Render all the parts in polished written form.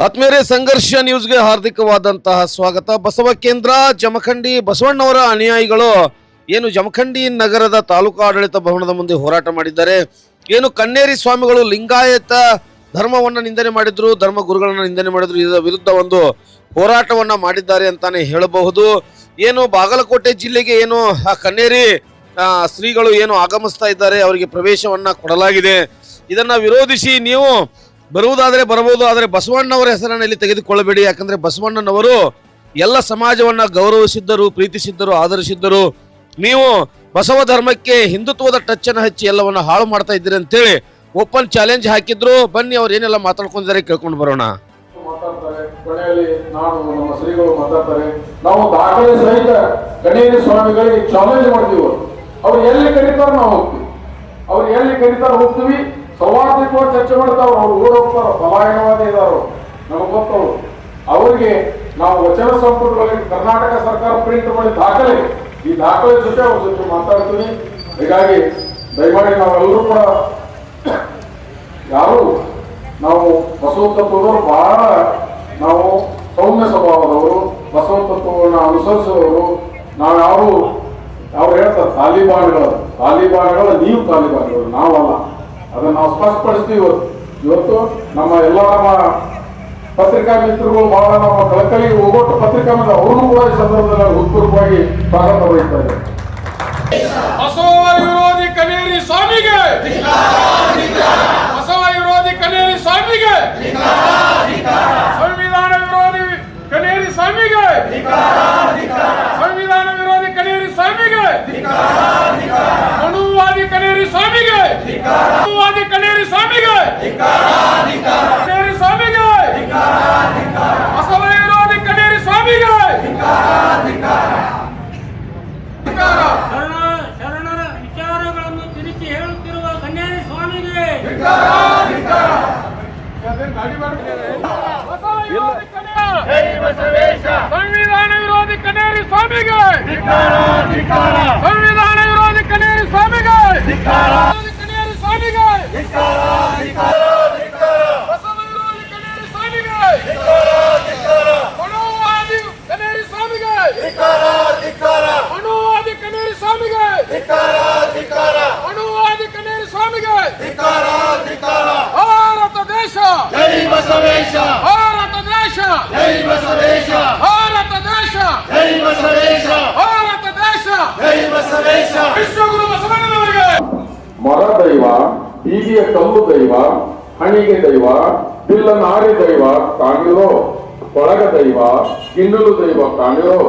ಆತ್ಮೀಯರೇ, ಸಂಘರ್ಷ ನ್ಯೂಸ್ಗೆ ಹಾರ್ದಿಕವಾದಂತಹ ಸ್ವಾಗತ. ಬಸವ ಕೇಂದ್ರ ಜಮಖಂಡಿ ಬಸವಣ್ಣವರ ಅನುಯಾಯಿಗಳು ಏನು ಜಮಖಂಡಿ ನಗರದ ತಾಲೂಕು ಆಡಳಿತ ಭವನದ ಮುಂದೆ ಹೋರಾಟ ಮಾಡಿದ್ದಾರೆ. ಏನು ಕನ್ನೇರಿ ಸ್ವಾಮಿಗಳು ಲಿಂಗಾಯತ ಧರ್ಮವನ್ನು ನಿಂದನೆ ಮಾಡಿದ್ರು, ಧರ್ಮ ಗುರುಗಳನ್ನ ನಿಂದನೆ ಮಾಡಿದ್ರು, ಇದರ ವಿರುದ್ಧ ಒಂದು ಹೋರಾಟವನ್ನ ಮಾಡಿದ್ದಾರೆ ಅಂತಾನೆ ಹೇಳಬಹುದು. ಏನು ಬಾಗಲಕೋಟೆ ಜಿಲ್ಲೆಗೆ ಏನು ಆ ಕನ್ನೇರಿ ಶ್ರೀಗಳು ಏನು ಆಗಮಿಸ್ತಾ ಇದ್ದಾರೆ, ಅವರಿಗೆ ಪ್ರವೇಶವನ್ನ ಕೊಡಲಾಗಿದೆ. ಇದನ್ನ ವಿರೋಧಿಸಿ ನೀವು ಬರುವುದಾದರೆ ಬರಬಹುದು, ಆದರೆ ಬಸವಣ್ಣವರ ಹೆಸರನ್ನು ಇಲ್ಲಿ ತೆಗೆದುಕೊಳ್ಳಬೇಡಿ. ಯಾಕಂದ್ರೆ ಬಸವಣ್ಣನವರು ಎಲ್ಲ ಸಮಾಜವನ್ನ ಗೌರವಿಸಿದ್ದರು, ಪ್ರೀತಿಸಿದ್ದರು, ಆದರಿಸಿದ್ದರು. ನೀವು ಬಸವ ಧರ್ಮಕ್ಕೆ ಹಿಂದುತ್ವದ ಟಚ್ ಅನ್ನು ಹಚ್ಚಿ ಎಲ್ಲವನ್ನ ಹಾಳು ಮಾಡ್ತಾ ಇದ್ದೀರಿ ಅಂತೇಳಿ ಓಪನ್ ಚಾಲೆಂಜ್ ಹಾಕಿದ್ರು. ಬನ್ನಿ ಅವ್ರು ಏನೆಲ್ಲ ಮಾತಾಡ್ಕೊಂಡಿದ್ದಾರೆ ಕೇಳ್ಕೊಂಡು ಬರೋಣ. ಮಾತಾಡ್ತಾರೆ, ಕೊನೆಯಲ್ಲಿ ನಮ್ಮ ಶ್ರೀಗಳು ಮಾತಾಡ್ತಾರೆ. ನಾವು ದಾಖಲೆ ಸಹಿತ ಕನ್ನೇರಿ ಸ್ವಾಮಿಗಳಿಗೆ ಚಾಲೆಂಜ್ ಮಾಡ್ತೀವಿ. ಅವ್ರು ಎಲ್ಲಿ ಕರೀತಾರ ನಾವು ಹೋಗ್ತೀವಿ, ಅವ್ರು ಎಲ್ಲಿ ಕರೀತಾರ ಹೋಗ್ತೀವಿ. ಸೌಹಾರ್ದವಾಗಿ ಚರ್ಚೆ ಮಾಡ್ತಾವ್ರು. ಅವ್ರು ಊರು ಹೋಗ್ತಾರ, ಪಲಾಯನವಾದಿ ಇದಾರು, ನಮಗೆ ಗೊತ್ತವ್ರು. ಅವರಿಗೆ ನಾವು ವಚನ ಸಂಪುಟಗಳಲ್ಲಿ ಕರ್ನಾಟಕ ಸರ್ಕಾರ ಪ್ರಿಂಟ್ ಮಾಡಿ ದಾಖಲೆ, ಈ ದಾಖಲೆ ಜೊತೆ ಅವ್ರ ಜೊತೆ ಮಾತಾಡ್ತೀವಿ. ಹೀಗಾಗಿ ದಯಮಾಡಿ ನಾವೆಲ್ಲರೂ ಕೂಡ ಯಾರು ನಾವು ಬಸವ ತತ್ವದವರು ಬಹಳ ನಾವು ಸೌಮ್ಯ ಸ್ವಭಾವದವರು, ಬಸವ ತತ್ವವನ್ನು ಅನುಸರಿಸುವವರು. ನಾವು ಅವ್ರು ಹೇಳ್ತಾರೆ ತಾಲಿಬಾನ್ಗಳು, ನೀವು ತಾಲಿಬಾನ್ಗಳು, ನಾವಲ್ಲ. ಅದನ್ನು ನಾವು ಸ್ಪಷ್ಟಪಡಿಸ್ತೀವಿ. ಇವತ್ತು ನಮ್ಮ ಎಲ್ಲ ನಮ್ಮ ಪತ್ರಿಕಾ ಮಿತ್ರಗಳು ಬಹಳ ನಮ್ಮ ಕಳಕಳಿಗೆ ಹೋಗೋಟ್ಟು ಪತ್ರಿಕಾ ಮಿತ್ರ ಅವ್ರನ್ನೂ ಕೂಡ ಈ ಸಂದರ್ಭದಲ್ಲಿ ಉತ್ಪೂರ್ವವಾಗಿ ಸ್ವಾಗತ ಬಯಸ್ತಾ ಇದ್ದಾರೆ. ಬಸವ ವಿರೋಧಿ ಕನ್ನೇರಿ ಸ್ವಾಮಿಗೆ, ಬಸವ ವಿರೋಧಿ ಕನ್ನೇರಿ ಸ್ವಾಮಿಗೆ, ಸಂವಿಧಾನ ವಿರೋಧಿ ಕನ್ನೇರಿ ಸ್ವಾಮಿಗೆ, ಸಂವಿಧಾನ ವಿರೋಧಿ ಕನ್ನೇರಿ ಸ್ವಾಮಿಗೆ, ಮನುವಾದಿ ಕನ್ನೇರಿ ಸ್ವಾಮಿಗೆ, ಮನುವಾದಿ ಕನ್ನೇರಿ ಸ್ವಾಮಿಗೆ, ಕನ್ನೇರಿ ಸ್ವಾಮಿಗೆ, ಬಸವ ವಿರೋಧಿ ಕನ್ನೇರಿ ಸ್ವಾಮಿಗೆ, ಶರಣರ ವಿಚಾರಗಳನ್ನು ತಿರುಚಿ ಹೇಳುತ್ತಿರುವ ಕನ್ನೇರಿ ಸ್ವಾಮಿಗೆ, ಸಂವಿಧಾನ ವಿರೋಧಿ ಕನ್ನೇರಿ ಸ್ವಾಮಿಗೆ, ಸಂವಿಧಾನ ವಿರೋಧಿ ಕನ್ನೇರಿ ಸ್ವಾಮಿಗೆ, ಕನ್ನೇರಿ ಸ್ವಾಮಿಗೆ, ಬಸವ ವಿರೋಧಿ ಕನ್ನೇರಿ ಸ್ವಾಮಿಗೆ, ಮನುವಾದಿ ಕನ್ನೇರಿ ಸ್ವಾಮಿಗೆ, ಮನುವಾದಿ ಕನ್ನೇರಿ ಸ್ವಾಮಿಗೆ, ಮನುವಾದಿ ಕನ್ನೇರಿ ಸ್ವಾಮಿಗೆ, ಭಾರತ ದೇಶ ಜೈ ಬಸವೇಶ, ಭಾರತ ದೇಶ ಜೈ ಬಸವೇಶ, ಭಾರತ ದೇಶ ಜೈ ಬಸವೇಶ, ಭಾರತ ದೇಶ ಜೈ ಬಸವೇಶ. ವಿಶ್ವಗುರು ಬಸವಣ್ಣನವರಿಗೆ ಮರ ದೈವ, ಬೀದಿಯ ಕಲ್ಲು ದೈವ, ಹಣಿಗೆ ದೈವ, ಬಿಲ್ಲ ನಾರಿ ದೈವ ಕಾಣಿರೋ, ಕೊಳಗ ದೈವ, ಗಿಂಡಲು ದೈವ ಕಾಣಿರೋ.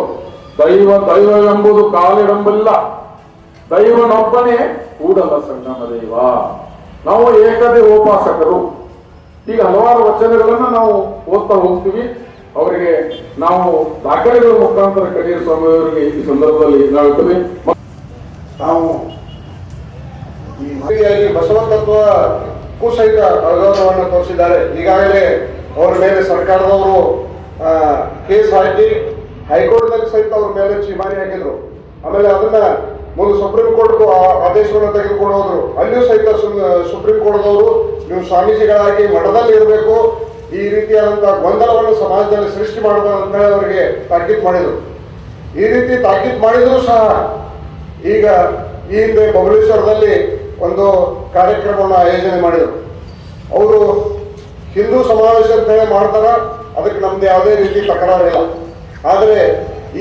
ದೈವವೆಂಬುದು ಕಾಲಿಡಂಬಿಲ್ಲ, ದೈವನೊಬ್ಬನೇ ಕೂಡಲ ಸಂಗಮ ದೈವ. ನಾವು ಏಕದೇವೋಪಾಸಕರು. ಈಗ ಹಲವಾರು ವಚನಗಳನ್ನ ನಾವು ಓದ್ತಾ ಹೋಗ್ತೀವಿ. ಅವರಿಗೆ ನಾವು ದಾಖಲೆಗಳ ಮುಖಾಂತರ ಕನ್ನೇರಿ ಸ್ವಾಮಿಯವರಿಗೆ ಈ ಸಂದರ್ಭದಲ್ಲಿ ಹೇಳ್ತೀವಿ. ನಾವು ಈ ಬಸವ ತತ್ವಕ್ಕೂ ಸಹಿತ ಅಗೌರವವನ್ನು ತೋರಿಸಿದ್ದಾರೆ. ಈಗಾಗಲೇ ಅವರ ಮೇಲೆ ಸರ್ಕಾರದವರು ಕೇಸ್ ಹಾಕಿ ಹೈಕೋರ್ಟ್ನಲ್ಲಿ ಸಹಿತ ಅವ್ರ ಮೇಲೆ ಚಿಮಾರಿ ಹಾಕಿದ್ರು. ಆಮೇಲೆ ಅದನ್ನ ಮುಂದೆ ಸುಪ್ರೀಂ ಕೋರ್ಟ್ ಆದೇಶವನ್ನು ತೆಗೆದುಕೊಂಡು ಹೋದ್ರು. ಅಲ್ಲಿಯೂ ಸಹಿತ ಸುಪ್ರೀಂ ಕೋರ್ಟ್ದವರು ನೀವು ಸ್ವಾಮೀಜಿಗಳಾಗಿ ಮಠದಲ್ಲಿ ಇರಬೇಕು, ಈ ರೀತಿಯಾದಂತಹ ಗೊಂದಲವನ್ನು ಸಮಾಜದಲ್ಲಿ ಸೃಷ್ಟಿ ಮಾಡಬಾರ್ದು ಅಂತ ಹೇಳಿ ಅವರಿಗೆ ತಾಕೀತು ಮಾಡಿದ್ರು. ಈ ರೀತಿ ತಾಕೀತು ಮಾಡಿದ್ರು ಸಹ ಈಗ ಈ ಹಿಂದೆ ಬಬಲೇಶ್ವರದಲ್ಲಿ ಒಂದು ಕಾರ್ಯಕ್ರಮವನ್ನು ಆಯೋಜನೆ ಮಾಡಿದರು. ಅವರು ಹಿಂದೂ ಸಮಾವೇಶ ಅಂತ ಹೇಳಿ ಮಾಡ್ತಾರ, ಅದಕ್ಕೆ ನಮ್ದು ಯಾವುದೇ ರೀತಿ ತಕರಾರಿಲ್ಲ. ಆದರೆ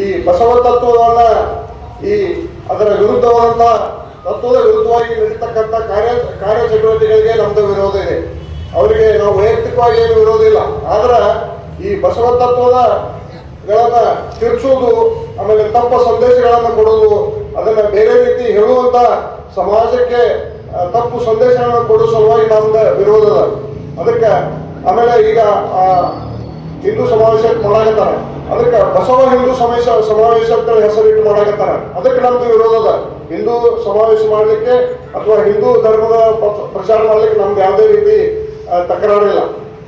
ಈ ಬಸವ ತತ್ವವನ್ನ ಅದರ ವಿರುದ್ಧವಾದಂತ ತತ್ವದ ವಿರುದ್ಧವಾಗಿ ನಡೀತಕ್ಕಂಥ ಕಾರ್ಯಚಟುವಟಿಕೆಗಳಿಗೆ ನಮ್ದು ವಿರೋಧ ಇದೆ. ಅವರಿಗೆ ನಾವು ವೈಯಕ್ತಿಕವಾಗಿ ಏನು ವಿರೋಧ ಇಲ್ಲ. ಆದ್ರೆ ಈ ಬಸವ ತತ್ವಗಳನ್ನ ತಿರ್ಚುವುದು, ಆಮೇಲೆ ತಪ್ಪ ಸಂದೇಶಗಳನ್ನು ಕೊಡುವುದು, ಅದನ್ನ ಬೇರೆ ರೀತಿ ಹೇಳುವಂತ ಸಮಾಜಕ್ಕೆ ತಪ್ಪು ಸಂದೇಶಗಳನ್ನು ಕೊಡುವ ಸಲುವಾಗಿ ನಮ್ದು ವಿರೋಧ ಅದ. ಅದಕ್ಕೆ ಆಮೇಲೆ ಈಗ ಹಿಂದೂ ಸಮಾವೇಶ ಮಾಡಾಕತ್ತಾರ, ಅದಕ್ಕೆ ಬಸವ ಹಿಂದೂ ಸಮಾವೇಶ ಅಂತ ಹೆಸರಿಟ್ಟು ಮಾಡಾಕತ್ತಾರ. ಅದಕ್ಕೆ ನಮ್ದು ವಿರೋಧ ಅದ. ಹಿಂದೂ ಸಮಾವೇಶ ಮಾಡಲಿಕ್ಕೆ ಅಥವಾ ಹಿಂದೂ ಧರ್ಮದ ಪ್ರಚಾರ ಮಾಡಲಿಕ್ಕೆ ನಮ್ದು ಯಾವುದೇ ರೀತಿ ತಕರಾರಿಲ್ಲ.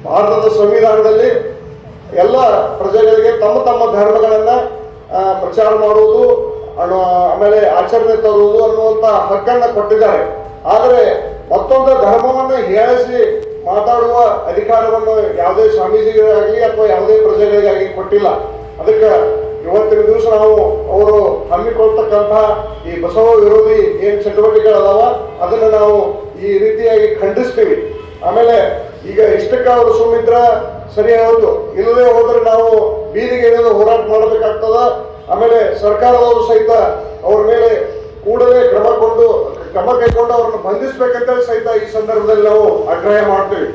ಭಾರತದ ಸಂವಿಧಾನದಲ್ಲಿ ಎಲ್ಲ ಪ್ರಜೆಗಳಿಗೆ ತಮ್ಮ ತಮ್ಮ ಧರ್ಮಗಳನ್ನ ಪ್ರಚಾರ ಮಾಡುವುದು, ಆಮೇಲೆ ಆಚರಣೆ ತರುವುದು ಅನ್ನುವಂತ ಹಕ್ಕನ್ನ ಕೊಟ್ಟಿದ್ದಾರೆ. ಆದರೆ ಮತ್ತೊಂದು ಧರ್ಮವನ್ನು ಹೇಳಿಸಿ ಮಾತಾಡುವ ಅಧಿಕಾರವನ್ನು ಯಾವುದೇ ಸ್ವಾಮೀಜಿಗಳಿಗಾಗಲಿ ಅಥವಾ ಯಾವುದೇ ಪ್ರಜೆಗಳಿಗಾಗಿ ಕೊಟ್ಟಿಲ್ಲ. ಅದಕ್ಕೆ ಇವತ್ತಿನ ದಿವಸ ನಾವು ಅವರು ಹಮ್ಮಿಕೊಳ್ತಕ್ಕಂಥ ಈ ಬಸವ ವಿರೋಧಿ ಏನು ಚಟುವಟಿಕೆಗಳದಾವ ಅದನ್ನು ನಾವು ಈ ರೀತಿಯಾಗಿ ಖಂಡಿಸ್ತೀವಿ. ಆಮೇಲೆ ಈಗ ಇಷ್ಟಕ್ಕೆ ಅವರು ಸುಮ್ಮಿದ್ರ ಸರಿ ಹೌದು, ಇಲ್ಲದೆ ಹೋದ್ರೆ ನಾವು ಬೀದಿಗೆ ಇಳಿದು ಹೋರಾಟ ಮಾಡಬೇಕಾಗ್ತದ. ಆಮೇಲೆ ಸರ್ಕಾರದವರು ಸಹಿತ ಅವ್ರ ಮೇಲೆ ಕೂಡಲೇ ಕ್ರಮ ಕೈಗೊಂಡು ಅವ್ರನ್ನ ಬಂಧಿಸ್ಬೇಕಂತೇಳಿ ಸಹಿತ ಈ ಸಂದರ್ಭದಲ್ಲಿ ನಾವು ಆಗ್ರಹ ಮಾಡ್ತೀವಿ.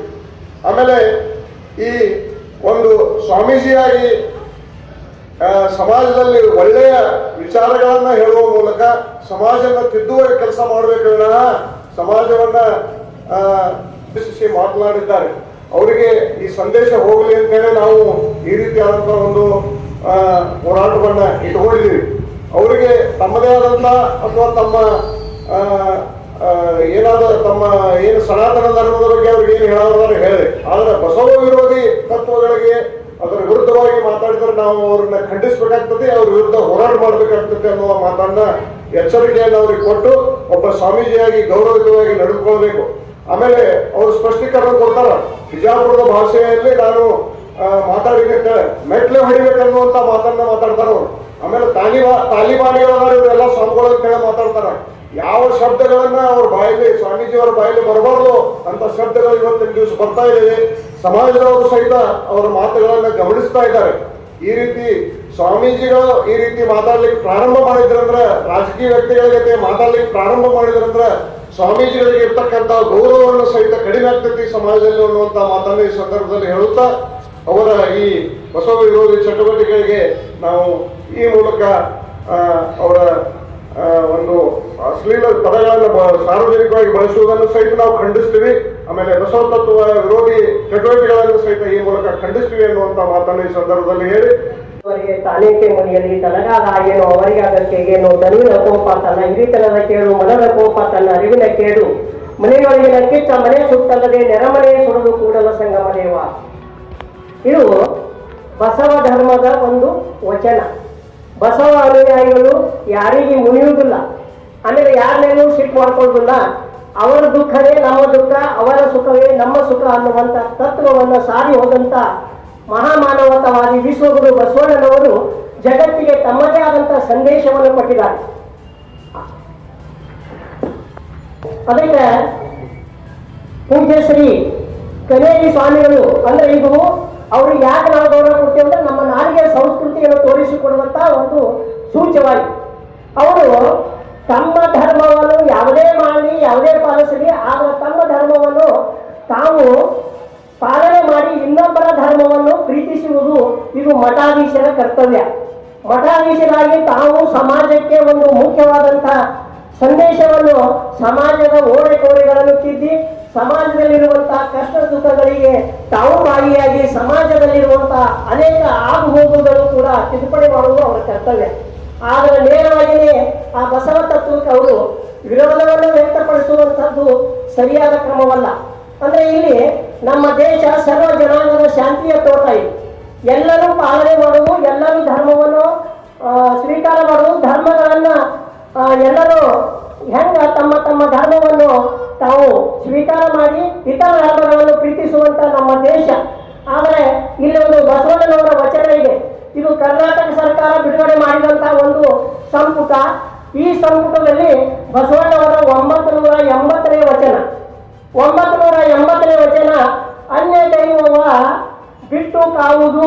ಆಮೇಲೆ ಈ ಒಂದು ಸ್ವಾಮೀಜಿಯಾಗಿ ಸಮಾಜದಲ್ಲಿ ಒಳ್ಳೆಯ ವಿಚಾರಗಳನ್ನ ಹೇಳುವ ಮೂಲಕ ಸಮಾಜನ ತಿದ್ದುವ ಕೆಲಸ ಮಾಡಬೇಕು ವಿನಃ ಸಮಾಜವನ್ನ ಮಾತನಾಡಿದ್ದಾರೆ. ಅವರಿಗೆ ಈ ಸಂದೇಶ ಹೋಗಲಿ ಅಂತೇಳಿ ನಾವು ಈ ರೀತಿಯಾದಂತಹ ಒಂದು ಹೋರಾಟವನ್ನ ಇಟ್ಕೊಂಡಿದ್ದೀವಿ. ಅವರಿಗೆ ತಮ್ಮದೇ ಆದಂತ ಅಥವಾ ತಮ್ಮ ಏನು ಸನಾತನ ಧರ್ಮದ ಬಗ್ಗೆ ಅವ್ರಿಗೆ ಏನು ಹೇಳೋದಾದ್ರೆ ಹೇಳಿದೆ. ಆದ್ರೆ ಬಸವ ವಿರೋಧಿ ತತ್ವಗಳಿಗೆ ಅದರ ವಿರುದ್ಧವಾಗಿ ಮಾತಾಡಿದ್ರೆ ನಾವು ಅವ್ರನ್ನ ಖಂಡಿಸಬೇಕಾಗ್ತದೆ, ಅವ್ರ ವಿರುದ್ಧ ಹೋರಾಟ ಮಾಡಬೇಕಾಗ್ತದೆ ಅನ್ನುವ ಮಾತನ್ನ ಎಚ್ಚರಿಕೆಯನ್ನು ಅವ್ರಿಗೆ ಕೊಟ್ಟು ಒಬ್ಬ ಸ್ವಾಮೀಜಿಯಾಗಿ ಗೌರವಯುತವಾಗಿ ನಡೆದುಕೊಳ್ಬೇಕು. ಆಮೇಲೆ ಅವರು ಸ್ಪಷ್ಟೀಕರಣ ಕೊಡ್ತಾರ, ಬಿಜಾಪುರದ ಭಾಷೆಯಲ್ಲಿ ನಾನು ಮಾತಾಡಿದ ಮೆಟ್ಲೆ ಹೊಡಿಬೇಕನ್ನುವಂತ ಮಾತನ್ನ ಮಾತಾಡ್ತಾರ ಅವರು. ಆಮೇಲೆ ತಾಲಿಬಾನಿಗಳಾದ ಇವರೆಲ್ಲ ಸ್ವಾಮಿಗಳು ಅಂತೇಳಿ ಮಾತಾಡ್ತಾರ. ಯಾವ ಶಬ್ದಗಳನ್ನ ಅವ್ರ ಬಾಯಲ್ಲಿ ಸ್ವಾಮೀಜಿಯವರ ಬಾಯಲ್ಲಿ ಬರಬಾರ್ದು ಅಂತ ಶಬ್ದಗಳು ಇವತ್ತಿನ ದಿವಸ ಬರ್ತಾ ಇದ್ದೇವೆ. ಸಮಾಜದವರು ಸಹಿತ ಅವರ ಮಾತುಗಳನ್ನ ಗಮನಿಸ್ತಾ ಇದ್ದಾರೆ. ಈ ರೀತಿ ಸ್ವಾಮೀಜಿಗಳು ಈ ರೀತಿ ಮಾತಾಡ್ಲಿಕ್ಕೆ ಪ್ರಾರಂಭ ಮಾಡಿದ್ರಂದ್ರ, ರಾಜಕೀಯ ವ್ಯಕ್ತಿಗಳ ಜೊತೆ ಮಾತಾಡ್ಲಿಕ್ಕೆ ಪ್ರಾರಂಭ ಮಾಡಿದ್ರಂದ್ರ ಸ್ವಾಮೀಜಿಗಳಿಗೆ ಇರ್ತಕ್ಕಂಥ ಗೌರವವನ್ನು ಸಹಿತ ಕಡಿಮೆ ಆಗ್ತೈತಿ ಸಮಾಜದಲ್ಲಿ ಅನ್ನುವಂಥ ಮಾತನ್ನು ಈ ಸಂದರ್ಭದಲ್ಲಿ ಹೇಳುತ್ತಾ ಅವರ ಈ ಬಸವ ವಿರೋಧಿ ಚಟುವಟಿಕೆಗಳಿಗೆ ನಾವು ಈ ಮೂಲಕ ಅವರ ಒಂದು ಅಶ್ಲೀಲ ಪದಗಳನ್ನು ಸಾರ್ವಜನಿಕವಾಗಿ ಬಳಸುವುದನ್ನು ಸಹಿತ ನಾವು ಖಂಡಿಸ್ತೀವಿ. ಆಮೇಲೆ ಬಸವ ತತ್ವ ವಿರೋಧಿ ಚಟುವಟಿಕೆಗಳನ್ನು ಸಹಿತ ಈ ಮೂಲಕ ಖಂಡಿಸ್ತೀವಿ ಅನ್ನುವಂಥ ಮಾತನ್ನು ಈ ಸಂದರ್ಭದಲ್ಲಿ ಹೇಳಿ ಅವರಿಗೆ ತಾನೇಕೆ ಮನೆಯಲ್ಲಿ ತನಗಾದ ಏನು ಅವರಿಗಾಗಕ್ಕೆ ಏನು ದರಿವಿನ ಕೋಪ ತನ್ನ ಹಿರಿತನದ ಕೇಳು ಮನದ ಕೋಪ ತನ್ನ ಅರಿವಿನ ಕೇಡು ಮನೆಯೊಳಗಿನ ಕಿಚ್ಚ ಮನೆ ಸುತ್ತಲ್ಲದೆ ನೆರಮನೆ ಸುಡಲು ಕೂಡಲ ಸಂಗಮ ದೇವ. ಇದು ಬಸವ ಧರ್ಮದ ಒಂದು ವಚನ. ಬಸವ ಅನುಯಾಯಿಗಳು ಯಾರಿಗೆ ಮುನಿಯುವುದಿಲ್ಲ, ಆಮೇಲೆ ಯಾರನ್ನೇನು ಸಿಟ್ಟು ಮಾಡ್ಕೊಳ್ಳೋದಿಲ್ಲ. ಅವರ ದುಃಖವೇ ನಮ್ಮ ದುಃಖ, ಅವರ ಸುಖವೇ ನಮ್ಮ ಸುಖ ಅನ್ನುವಂಥ ತತ್ವವನ್ನು ಸಾರಿ ಹೋದಂಥ ಮಹಾಮಾನವತಾವಾದಿ ವಿಶ್ವಗುರು ಬಸವಣ್ಣನವರು ಜಗತ್ತಿಗೆ ತಮ್ಮದೇ ಆದಂಥ ಸಂದೇಶವನ್ನು ಕೊಟ್ಟಿದ್ದಾರೆ. ಅದಕ್ಕೆ ಪೂಜ್ಯ ಶ್ರೀ ಕನೇರಿ ಸ್ವಾಮಿಗಳು ಅಂದ್ರೆ ಇದು ಅವ್ರಿಗೆ ಯಾಕೆ ನಾವು ಗೌರವ ಕೊಡ್ತೀವಿ ಅಂದ್ರೆ ನಮ್ಮ ನಾಡಿಗೆ ಸಂಸ್ಕೃತಿಯನ್ನು ತೋರಿಸಿಕೊಡುವಂತ ಒಂದು ಸೂಚ್ಯವಾಗಿ ಅವರು ತಮ್ಮ ಧರ್ಮವನ್ನು ಯಾವುದೇ ಮಾಡಲಿ ಯಾವುದೇ ಪಾಲಿಸಲಿ ಆದರೆ ತಮ್ಮ ಧರ್ಮವನ್ನು ತಾವು ಪಾಲನೆ ಮಾಡಿ ಇನ್ನೊಬ್ಬರ ಧರ್ಮವನ್ನು ಪ್ರೀತಿಸುವುದು ಇದು ಮಠಾಧೀಶರ ಕರ್ತವ್ಯ. ಮಠಾಧೀಶರಾಗಿ ತಾವು ಸಮಾಜಕ್ಕೆ ಒಂದು ಮುಖ್ಯವಾದಂತಹ ಸಂದೇಶವನ್ನು ಸಮಾಜದ ಓರೆಕೋರೆಗಳನ್ನು ತಿದ್ದಿ ಸಮಾಜದಲ್ಲಿರುವಂತಹ ಕಷ್ಟ ಸುಖಗಳಿಗೆ ತಾವು ಭಾಗಿಯಾಗಿ ಸಮಾಜದಲ್ಲಿರುವಂತಹ ಅನೇಕ ಆಗು ಹೋಗುಗಳು ಕೂಡ ತಿದ್ದುಪಡಿ ಮಾಡುವುದು ಅವರ ಕರ್ತವ್ಯ. ಆದರೆ ನೇರವಾಗಿಯೇ ಆ ಬಸವ ತತ್ವಕ್ಕೆ ಅವರು ವಿರೋಧವನ್ನು ವ್ಯಕ್ತಪಡಿಸುವಂಥದ್ದು ಸರಿಯಾದ ಕ್ರಮವಲ್ಲ. ಅಂದ್ರೆ ಇಲ್ಲಿ ನಮ್ಮ ದೇಶ ಸರ್ವ ಜನಾಂಗದ ಶಾಂತಿಯ ತೋಟ ಇದೆ. ಎಲ್ಲರೂ ಪಾಲನೆ ಮಾಡುವುದು, ಎಲ್ಲರೂ ಧರ್ಮವನ್ನು ಸ್ವೀಕಾರ ಮಾಡುವುದು, ಧರ್ಮಗಳನ್ನ ಎಲ್ಲರೂ ಹೆಂಗ ತಮ್ಮ ತಮ್ಮ ಧರ್ಮವನ್ನು ತಾವು ಸ್ವೀಕಾರ ಮಾಡಿ ಇತರ ಧರ್ಮಗಳನ್ನು ಪ್ರೀತಿಸುವಂತ ನಮ್ಮ ದೇಶ. ಆದರೆ ಇಲ್ಲಿ ಒಂದು ಬಸವಣ್ಣನವರ ವಚನ ಇದೆ. ಇದು ಕರ್ನಾಟಕ ಸರ್ಕಾರ ಬಿಡುಗಡೆ ಮಾಡಿದಂತಹ ಒಂದು ಸಂಪುಟ. ಈ ಸಂಪುಟದಲ್ಲಿ ಬಸವಣ್ಣವರ 980ನೇ ವಚನ 980ನೇ ವಚನ ಅನ್ಯ ದೈವವ ಬಿಟ್ಟು ಕಾವುದು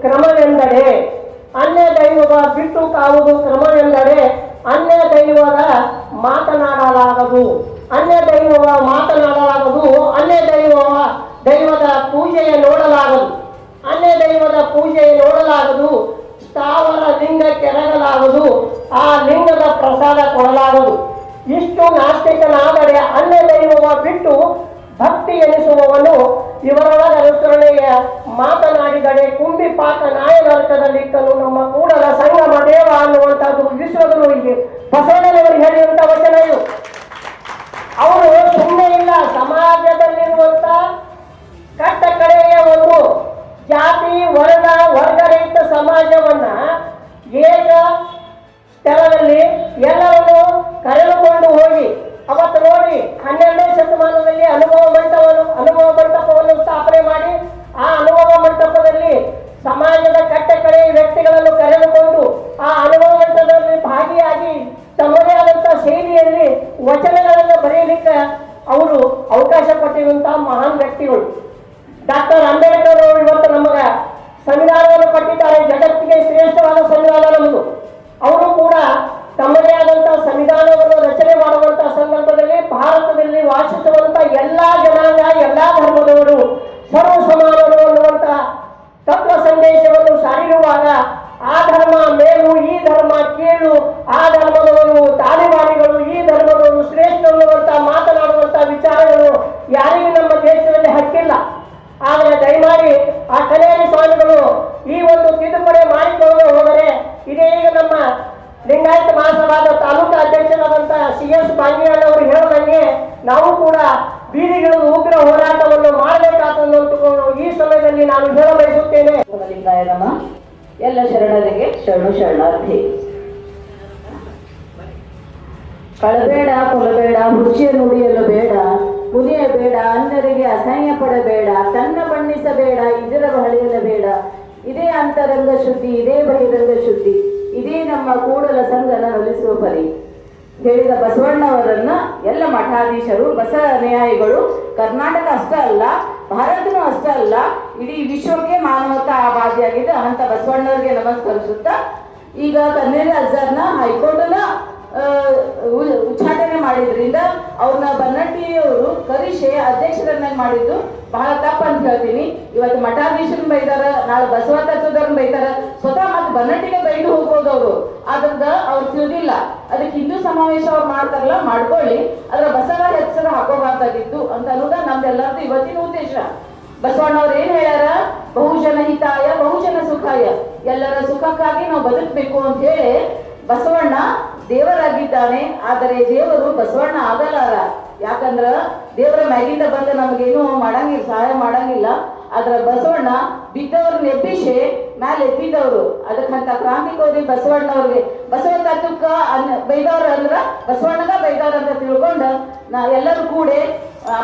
ಕ್ರಮವೆಂದರೆ, ಅನ್ಯ ದೈವವ ಬಿಟ್ಟು ಕಾವುದು ಕ್ರಮವೆಂದರೆ ಅನ್ಯ ದೈವದ ಮಾತನಾಡಲಾಗದು, ಅನ್ಯ ದೈವವ ಮಾತನಾಡಲಾಗದು, ಅನ್ಯ ದೈವದ ಪೂಜೆಯ ನೋಡಲಾಗದು, ಅನ್ಯ ದೈವದ ಪೂಜೆಯ ನೋಡಲಾಗದು, ಸ್ಥಾವರ ಲಿಂಗ ಕೆರಗಲಾಗದು, ಆ ಲಿಂಗದ ಪ್ರಸಾದ ಕೊಡಲಾಗದು. ಇಷ್ಟು ನಾಸ್ತಿಕನಾದರೆ ಅನ್ಯ ದೈವವ ಬಿಟ್ಟು ಭಕ್ತಿ ಎನಿಸುವವನು ಇವರೊಳಗ ಅನುಸರಣೆಯ ಮಾತನಾಡಿದರೆ ಕುಂಬಿಪಾಕ ನಾಯನರ್ಥದಲ್ಲಿಕ್ಕನು ನಮ್ಮ ಕೂಡಲ ಸಂಗಮ ದೇವ ಅನ್ನುವಂಥದ್ದು ವಿಶ್ವಗುರುವಿಗೆ ಬಸವಣ್ಣನವರಿಗೆ ಹೇಳಿರುವಂಥ ವಚನ ಇದು. ಅವರು ಸುಮ್ಮನೆ ಇಲ್ಲ, ಸಮಾಜದಲ್ಲಿರುವಂತ ಕಟ್ಟ ಕಡೆಯ ಒಂದು ಜಾತಿ ವರ್ಗರಹಿತ ಸಮಾಜವನ್ನ ಏಕ ಸ್ಥಳದಲ್ಲಿ ಎಲ್ಲರನ್ನು ಕರೆದುಕೊಂಡು ಹೋಗಿ ಅವತ್ತು ನೋಡಿ 12ನೇ ಶತಮಾನದಲ್ಲಿ ಅನುಭವ ಮಂಟಪ ಆಗಿರುವಾಗ ಆ ಧರ್ಮ ಮೇಲು ಈ ಧರ್ಮ ಕೀಳು, ಆ ಧರ್ಮದವರು ತಾಲಿಬಾನಿಗಳು ಈ ಧರ್ಮದವರು ಶ್ರೇಷ್ಠ ಅನ್ನುವಂತ ಮಾತನಾಡುವಂತ ವಿಚಾರಗಳು ಯಾರಿಗೂ ನಮ್ಮ ದೇಶದಲ್ಲಿ ಹಕ್ಕಿಲ್ಲ. ಆದರೆ ದಯಮಾಡಿ ಆ ಕಲ್ಯಾಣಿ ಸ್ವಾಮಿಗಳು ಈ ಒಂದು ತಿದ್ದುಪಡಿ ಮಾಡಿಕೊಂಡು ಹೋದರೆ ಇದೇ ಈಗ ನಮ್ಮ ಲಿಂಗಾಯತ ಮಹಾಸಭಾದ ತಾಲೂಕು ಅಧ್ಯಕ್ಷರಾದಂತಹ CS ಬಾಂಗಿಯಾಳ್ ಅವರು ಹೇಳುವಂಗೆ ನಾವು ಕೂಡ ಬೀದಿಗಿಳಿದು ಉಗ್ರ ಹೋರಾಟವನ್ನು ಮಾಡಬೇಕಾದನ್ನು ಈ ಸಮಯದಲ್ಲಿ ನಾನು ಹೇಳ ಬಯಸುತ್ತೇನೆ. ಲಿಂಗಾಯ ನಮ. ಎಲ್ಲ ಶರಣರಿಗೆ ಶರಣಾರ್ಥಿ. ಕಳಬೇಡ ಕೊಲಬೇಡ, ಹುಚ್ಚಿಯ ನುಡಿಯಲು ಬೇಡ, ಮುನಿಯಬೇಡ, ಅನ್ಯರಿಗೆ ಅಸಹ್ಯ ಪಡಬೇಡ, ಕನ್ನ ಬಣ್ಣಿಸಬೇಡ, ಇದರ ಬಳಿಯಲಬೇಡ. ಇದೇ ಅಂತರಂಗ ಶುದ್ಧಿ, ಇದೇ ಬಹಿರಂಗ ಶುದ್ಧಿ, ಇದೇ ನಮ್ಮ ಕೂಡಲ ಸಂಗನ ಒಲಿಸುವ ಪರಿ ಹೇಳಿದ ಬಸವಣ್ಣವರನ್ನ ಎಲ್ಲ ಮಠಾಧೀಶರು, ಬಸ ಅನುಯಾಯಿಗಳು ಕರ್ನಾಟಕ ಅಷ್ಟೇ ಅಲ್ಲ, ಭಾರತನೂ ಅಷ್ಟೇ ಅಲ್ಲ, ಇಡೀ ವಿಶ್ವಕ್ಕೆ ಮಾನವತಾವಾದಿಯಾಗಿದ್ದ ಅಂತ ಬಸವಣ್ಣವರಿಗೆ ನಮಸ್ಕರಿಸುತ್ತಾ, ಈಗ ಕನ್ನೇರಿ ಅಜ್ಜರ್ನ ಹೈಕೋರ್ಟ್ನ ಉಚ್ಚಾಟನೆ ಮಾಡಿದ್ರಿಂದ ಅವ್ರನ್ನ ಬನ್ನಟ್ಟಿಯವರು ಕರಿಷೆ ಅಧ್ಯಕ್ಷರನ್ನಾಗಿ ಮಾಡಿದ್ದು ಬಹಳ ತಪ್ಪು ಅಂತ ಹೇಳ್ತೀನಿ. ಇವತ್ತು ಮಠಾಧೀಶರನ್ನ ಬೈದಾರ, ನಾಳೆ ಬಸವ ತತ್ವದವ್ರನ್ನ ಬೈತಾರ, ಸ್ವತಃ ಮತ್ತೆ ಬನ್ನಟ್ಟಿಗೆ ಬೈದು ಹೋಗ್ಬೋದು ಅವರು. ಆದ್ರಿಂದ ಅವ್ರು ತಿಳಿದಿಲ್ಲ. ಅದಕ್ಕೆ ಹಿಂದೂ ಸಮಾವೇಶ ಅವ್ರು ಮಾಡ್ತಾರಲ್ಲ, ಮಾಡ್ಕೊಳ್ಳಿ, ಅದ್ರ ಬಸವ ಹೆಸರು ಹಾಕೋಬಾರ್ದಾಗಿತ್ತು ಅಂತ ಅನ್ನೋದ ನಮ್ದೆಲ್ಲರದ್ದು ಇವತ್ತಿನ ಉದ್ದೇಶ. ಬಸವಣ್ಣವ್ರು ಏನ್ ಹೇಳ್ಯಾರ? ಬಹುಜನ ಹಿತಾಯ ಬಹುಜನ ಸುಖಾಯ, ಎಲ್ಲರ ಸುಖಕ್ಕಾಗಿ ನಾವು ಬದುಕಬೇಕು ಅಂತ ಹೇಳಿ ಬಸವಣ್ಣ ದೇವರಾಗಿದ್ದಾನೆ. ಆದರೆ ದೇವರು ಬಸವಣ್ಣ ಆಗಲಾರ. ಯಾಕಂದ್ರ ದೇವರ ಮ್ಯಾಗಿಂದ ಬಂದ ನಮಗೇನು ಮಾಡಂಗಿಲ್ಲ, ಸಹಾಯ ಮಾಡಂಗಿಲ್ಲ. ಆದ್ರ ಬಸವಣ್ಣ ಬಿದ್ದವ್ರನ್ನ ಎಬ್ಬಿಸಿ ಮ್ಯಾಲೆ ಎತ್ತಿದವರು. ಅದಕ್ಕಂತ ಕ್ರಾಂತಿಕೋರಿ ಬಸವಣ್ಣವ್ರಿಗೆ ಬಸವ ತತ್ವಕ್ಕ ಬೈದವ್ರ ಅಂದ್ರ ಬಸವಣ್ಣಗ ಬೈದವ್ರ ಅಂತ ತಿಳ್ಕೊಂಡು ಎಲ್ಲರೂ ಕೂಡಿ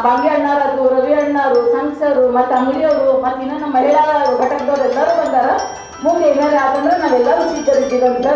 ಬಾಂಗಿ ಅಣ್ಣಾರದು, ರವಿ ಅಣ್ಣಾರು, ಸಂಸರು, ಮತ್ತೆ ಅಂಗಡಿಯವರು, ಮತ್ತೆ ಇನ್ನ ನಮ್ಮ ಮಹಿಳಾ ಘಟಕದವ್ರು ಎಲ್ಲರೂ ಬಂದಾರ. ಮುಂದೆ ಏನಾರ ಆತಂದ್ರೆ ನಾವೆಲ್ಲರೂ ಸಿದ್ಧರಿದ್ದೀವಿ ಅಂತ